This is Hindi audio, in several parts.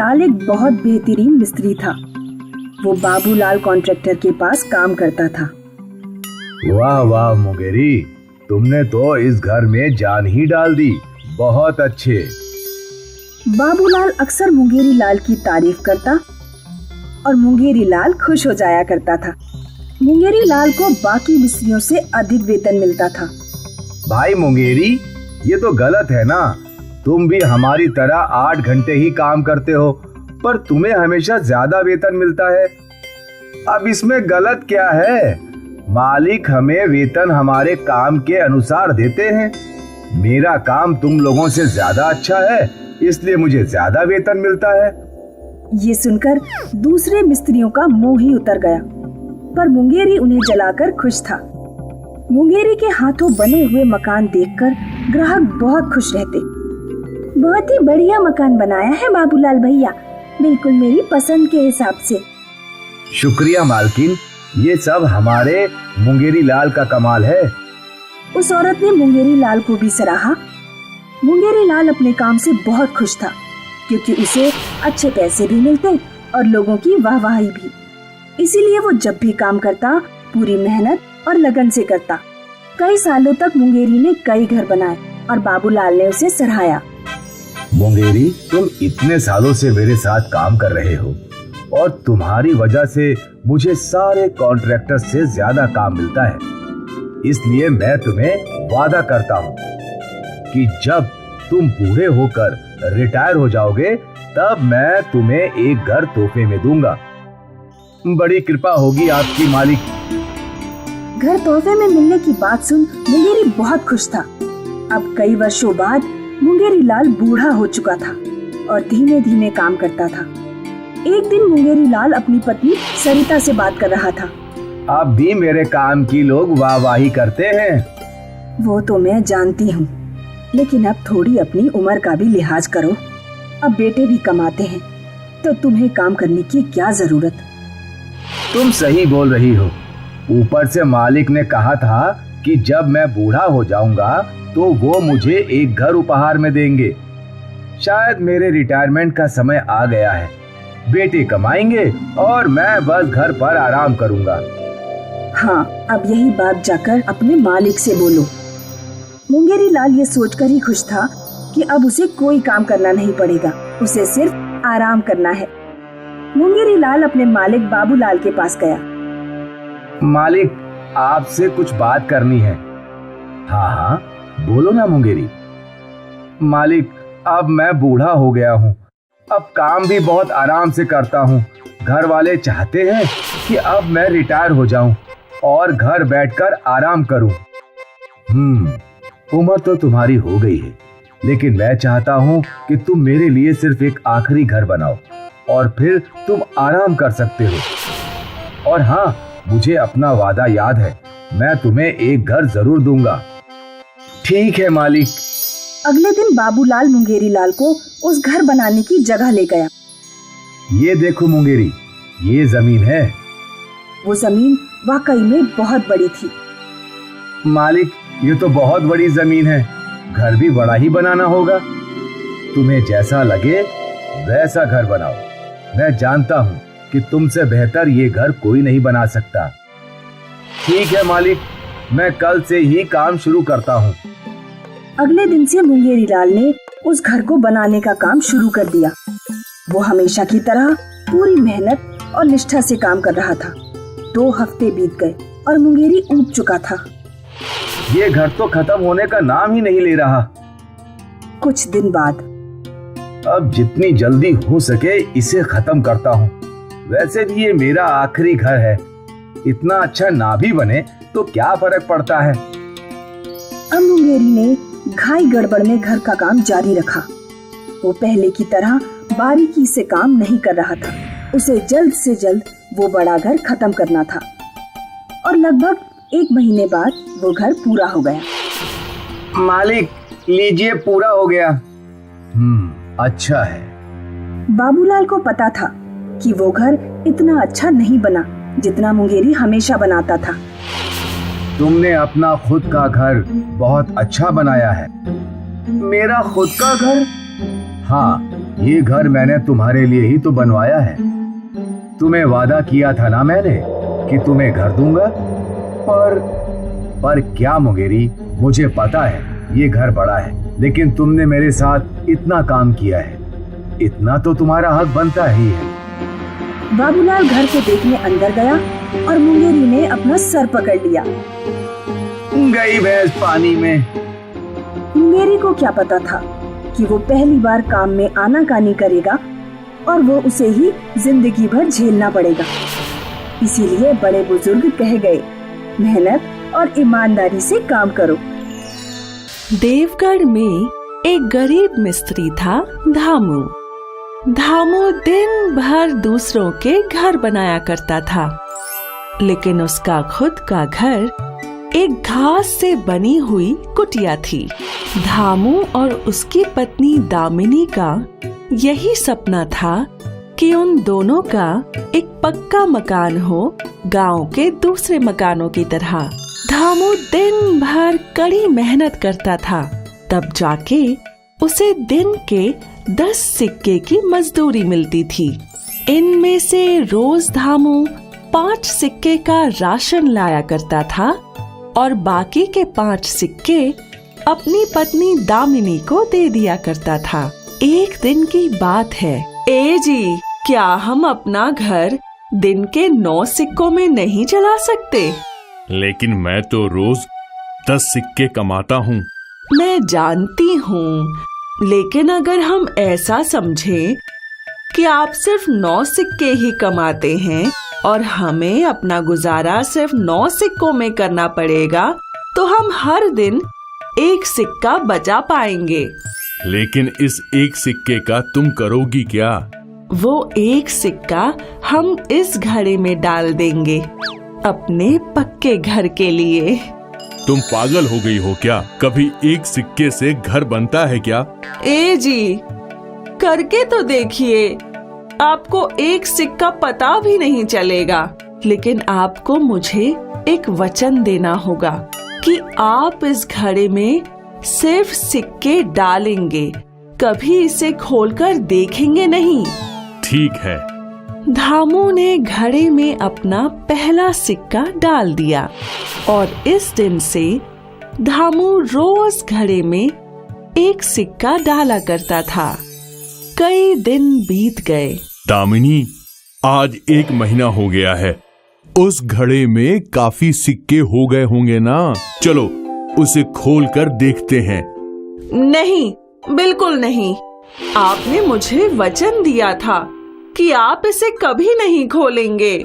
लाल एक बहुत बेहतरीन मिस्त्री था। वो बाबूलाल कॉन्ट्रैक्टर के पास काम करता था। वाह वाह मुंगेरी, तुमने तो इस घर में जान ही डाल दी। बहुत अच्छे। बाबूलाल अक्सर मुंगेरी लाल की तारीफ करता और मुंगेरी लाल खुश हो जाया करता था। मुंगेरी लाल को बाकी मिस्त्रियों से अधिक वेतन मिलता था। भाई मुंगेरी, ये तो गलत है ना। तुम भी हमारी तरह 8 घंटे ही काम करते हो, पर तुम्हें हमेशा ज्यादा वेतन मिलता है। अब इसमें गलत क्या है? मालिक हमें वेतन हमारे काम के अनुसार देते हैं। मेरा काम तुम लोगों से ज्यादा अच्छा है, इसलिए मुझे ज्यादा वेतन मिलता है। ये सुनकर दूसरे मिस्त्रियों का मुंह ही उतर गया, पर मुंगेरी उन्हें जलाकर खुश था। मुंगेरी के हाथों बने हुए मकान देखकर ग्राहक बहुत खुश रहते। बहुत ही बढ़िया मकान बनाया है बाबूलाल भैया, बिल्कुल मेरी पसंद के हिसाब से। शुक्रिया मालकिन, ये सब हमारे मुंगेरी लाल का कमाल है। उस औरत ने मुंगेरी लाल को भी सराहा। मुंगेरी लाल अपने काम से बहुत खुश था, क्योंकि उसे अच्छे पैसे भी मिलते और लोगों की वाहवाही भी। इसीलिए वो जब भी काम करता पूरी मेहनत और लगन से करता। कई सालों तक मुंगेरी ने कई घर बनाए और बाबूलाल ने उसे सराहाया। मुंगेरी, तुम इतने सालों से मेरे साथ काम कर रहे हो और तुम्हारी वजह से मुझे सारे कॉन्ट्रैक्टर से ज्यादा काम मिलता है। इसलिए मैं तुम्हें वादा करता हूँ कि जब तुम बूढ़े होकर रिटायर हो जाओगे, तब मैं तुम्हें एक घर तोहफे में दूंगा। बड़ी कृपा होगी आपकी मालिक। घर तोहफे में मिलने की बात सुन मुंगेरी बहुत खुश था। अब कई वर्षों बाद मुंगेरी लाल बूढ़ा हो चुका था और धीमे धीमे काम करता था। एक दिन मुंगेरी लाल अपनी पत्नी सरिता से बात कर रहा था। अब भी मेरे काम की लोग वाहवाही करते हैं। वो तो मैं जानती हूँ, लेकिन अब थोड़ी अपनी उम्र का भी लिहाज करो। अब बेटे भी कमाते हैं, तो तुम्हें काम करने की क्या जरूरत। तुम सही बोल रही हो। ऊपर से मालिक ने कहा था कि जब मैं बूढ़ा हो जाऊंगा तो वो मुझे एक घर उपहार में देंगे। शायद मेरे रिटायरमेंट का समय आ गया है। बेटे कमाएंगे और मैं बस घर पर आराम करूंगा। हाँ, अब यही बात जाकर अपने मालिक से बोलो। मुंगेरी लाल ये सोचकर ही खुश था कि अब उसे कोई काम करना नहीं पड़ेगा, उसे सिर्फ आराम करना है। मुंगेरी लाल अपने मालिक बाबूलाल के पास गया। मालिक, आपसे कुछ बात करनी है। हाँ हाँ, बोलो ना मुंगेरी। मालिक, अब मैं बूढ़ा हो गया हूँ। अब काम भी बहुत आराम से करता हूँ। घर वाले चाहते हैं कि अब मैं रिटायर हो जाऊं और घर बैठकर आराम करूं। उम्र तो तुम्हारी हो गई है, लेकिन मैं चाहता हूं कि तुम मेरे लिए सिर्फ एक आखिरी घर बनाओ और फिर तुम आराम कर सकते हो। और हाँ, मुझे अपना वादा याद है, मैं तुम्हें एक घर जरूर दूंगा। ठीक है मालिक। अगले दिन बाबूलाल मुंगेरी लाल को उस घर बनाने की जगह ले गया। ये देखो मुंगेरी, ये जमीन है। वो जमीन वाकई में बहुत बड़ी थी। मालिक, ये तो बहुत बड़ी जमीन है। घर भी बड़ा ही बनाना होगा। तुम्हें जैसा लगे वैसा घर बनाओ। मैं जानता हूँ कि तुमसे बेहतर ये घर कोई नहीं बना सकता। ठीक है मालिक, मैं कल से ही काम शुरू करता हूँ। अगले दिन से मुंगेरी लाल ने उस घर को बनाने का काम शुरू कर दिया। वो हमेशा की तरह पूरी मेहनत और निष्ठा से काम कर रहा था। 2 हफ्ते बीत गए और मुंगेरी ऊब चुका था। ये घर तो खत्म होने का नाम ही नहीं ले रहा। कुछ दिन बाद, अब जितनी जल्दी हो सके इसे खत्म करता हूँ। वैसे भी ये मेरा आखिरी घर है। इतना अच्छा ना भी बने तो क्या फर्क पड़ता है। अब मुंगेरी ने घाई गड़बड़ में घर का काम जारी रखा। वो पहले की तरह बारीकी से काम नहीं कर रहा था। उसे जल्द से जल्द वो बड़ा घर खत्म करना था और लगभग 1 महीने बाद वो घर पूरा हो गया। मालिक, लीजिए, पूरा हो गया। अच्छा है। बाबूलाल को पता था कि वो घर इतना अच्छा नहीं बना जितना मुंगेरी हमेशा बनाता था। तुमने अपना खुद का घर बहुत अच्छा बनाया है। मेरा खुद का घर? हाँ, ये घर मैंने तुम्हारे लिए ही तो बनवाया है। तुम्हें वादा किया था ना मैंने कि तुम्हें घर दूंगा। पर क्या मुंगेरी, मुझे पता है ये घर बड़ा है, लेकिन तुमने मेरे साथ इतना काम किया है, इतना तो तुम्हारा हक बनता ही है। बाबूलाल घर को देखने अंदर गया और मुंगेरी ने अपना सर पकड़ लिया। गई भैंस पानी में। मुंगेरी को क्या पता था कि वो पहली बार काम में आनाकानी करेगा और वो उसे ही जिंदगी भर झेलना पड़ेगा। इसीलिए बड़े बुजुर्ग कह गए, मेहनत और ईमानदारी से काम करो। देवगढ़ में एक गरीब मिस्त्री था, धामू। धामू दिन भर दूसरों के घर बनाया करता था, लेकिन उसका खुद का घर एक घास से बनी हुई कुटिया थी। धामू और उसकी पत्नी दामिनी का यही सपना था कि उन दोनों का एक पक्का मकान हो, गांव के दूसरे मकानों की तरह। धामू दिन भर कड़ी मेहनत करता था, तब जाके उसे दिन के 10 सिक्के की मजदूरी मिलती थी। इनमें से रोज धामू 5 सिक्के का राशन लाया करता था और बाकी के 5 सिक्के अपनी पत्नी दामिनी को दे दिया करता था। एक दिन की बात है, ए जी, क्या हम अपना घर दिन के 9 सिक्कों में नहीं चला सकते? लेकिन मैं तो रोज 10 सिक्के कमाता हूँ। मैं जानती हूँ, लेकिन अगर हम ऐसा समझें कि आप सिर्फ 9 सिक्के ही कमाते हैं और हमें अपना गुजारा सिर्फ 9 सिक्कों में करना पड़ेगा, तो हम हर दिन 1 सिक्का बचा पाएंगे। लेकिन इस 1 सिक्के का तुम करोगी क्या? वो 1 सिक्का हम इस घड़े में डाल देंगे, अपने पक्के घर के लिए। तुम पागल हो गई हो क्या? कभी 1 सिक्के से घर बनता है क्या? ए जी, करके तो देखिए, आपको 1 सिक्का पता भी नहीं चलेगा। लेकिन आपको मुझे एक वचन देना होगा कि आप इस घड़े में सिर्फ सिक्के डालेंगे, कभी इसे खोलकर देखेंगे नहीं। ठीक है। धामू ने घड़े में अपना पहला सिक्का डाल दिया और इस दिन से धामू रोज घड़े में 1 सिक्का डाला करता था। कई दिन बीत गए। दामिनी, आज 1 महीना हो गया है। उस घड़े में काफी सिक्के हो गए होंगे ना? चलो उसे खोल कर देखते हैं। नहीं, बिल्कुल नहीं। आपने मुझे वचन दिया था कि आप इसे कभी नहीं खोलेंगे।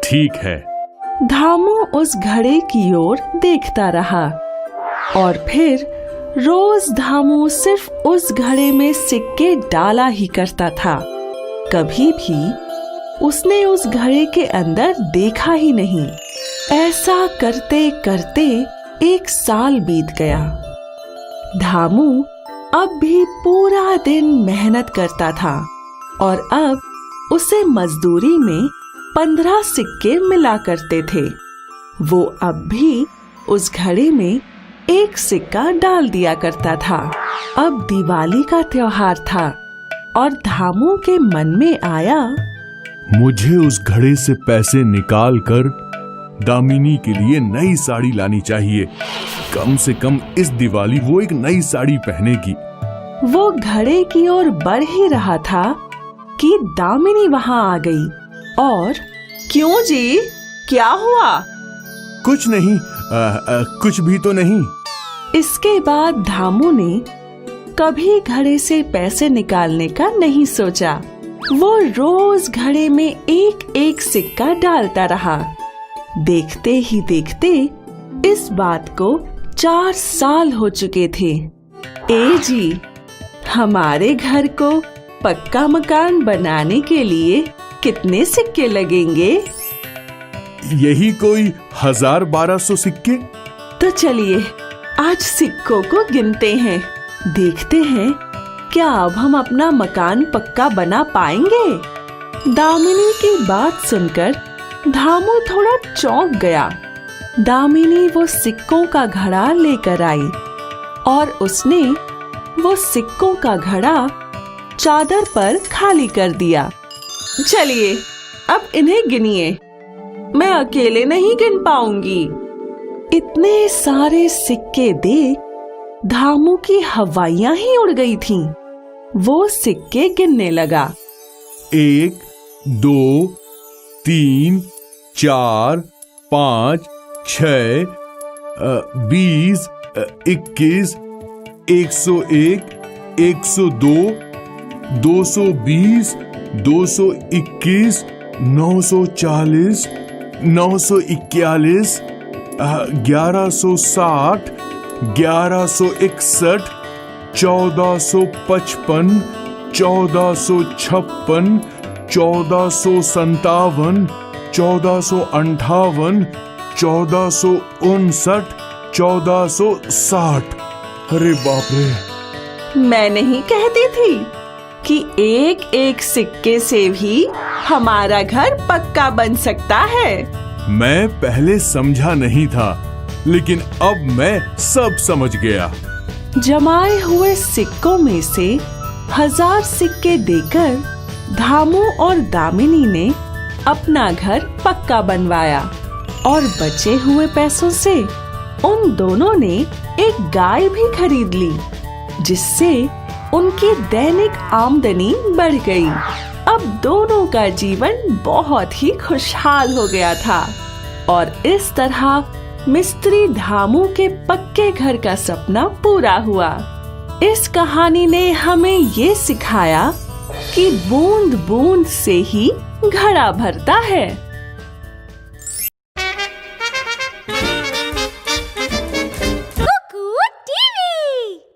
ठीक है। धामू उस घड़े की ओर देखता रहा और फिर रोज धामू सिर्फ उस घड़े में सिक्के डाला ही करता था। कभी भी उसने उस घड़े के अंदर देखा ही नहीं। ऐसा करते करते 1 साल बीत गया। धामू अब भी पूरा दिन मेहनत करता था और अब उसे मजदूरी में 15 सिक्के मिला करते थे। वो अब भी उस घड़े में 1 सिक्का डाल दिया करता था। अब दिवाली का त्योहार था और धामू के मन में आया, मुझे उस घड़े से पैसे निकाल कर दामिनी के लिए नई साड़ी लानी चाहिए। कम से कम इस दिवाली वो एक नई साड़ी पहनेगी। वो घड़े की ओर बढ़ ही रहा था कि दामिनी वहां आ गई और, क्यों जी, क्या हुआ? कुछ नहीं, कुछ भी तो नहीं। इसके बाद धामू ने कभी घड़े से पैसे निकालने का नहीं सोचा। वो रोज घड़े में 1-1 सिक्का डालता रहा। देखते ही देखते इस बात को 4 साल हो चुके थे। ए जी, हमारे घर को पक्का मकान बनाने के लिए कितने सिक्के लगेंगे? यही कोई 1000-1200 सिक्के। तो चलिए आज सिक्कों को गिनते हैं, देखते हैं क्या अब हम अपना मकान पक्का बना पाएंगे। दामिनी की बात सुनकर धामू थोड़ा चौंक गया। दामिनी वो सिक्कों का घड़ा लेकर आई और उसने वो सिक्कों का घड़ा चादर पर खाली कर दिया। चलिए अब इन्हें गिनिए, मैं अकेले नहीं गिन पाऊंगी। इतने सारे सिक्के देख धामू की हवाइयां ही उड़ गई थीं। वो सिक्के गिनने लगा। 1, 2, 3, 4, 5, 6, 20, 21, 101, 102, 220, 221, 940, 941, 1160, 1161, 1455, 1456, 1457, 1458, 1459, 1460। अरे बाप रे! मैं नहीं कहती थी कि एक एक सिक्के से भी हमारा घर पक्का बन सकता है। मैं पहले समझा नहीं था, लेकिन अब मैं सब समझ गया। जमाए हुए सिक्कों में से 1000 सिक्के देकर धामू और दामिनी ने अपना घर पक्का बनवाया और बचे हुए पैसों से उन दोनों ने एक गाय भी खरीद ली, जिससे उनकी दैनिक आमदनी बढ़ गई। अब दोनों का जीवन बहुत ही खुशहाल हो गया था और इस तरह मिस्त्री धामू के पक्के घर का सपना पूरा हुआ। इस कहानी ने हमें ये सिखाया कि बूंद बूंद से ही घड़ा भरता है।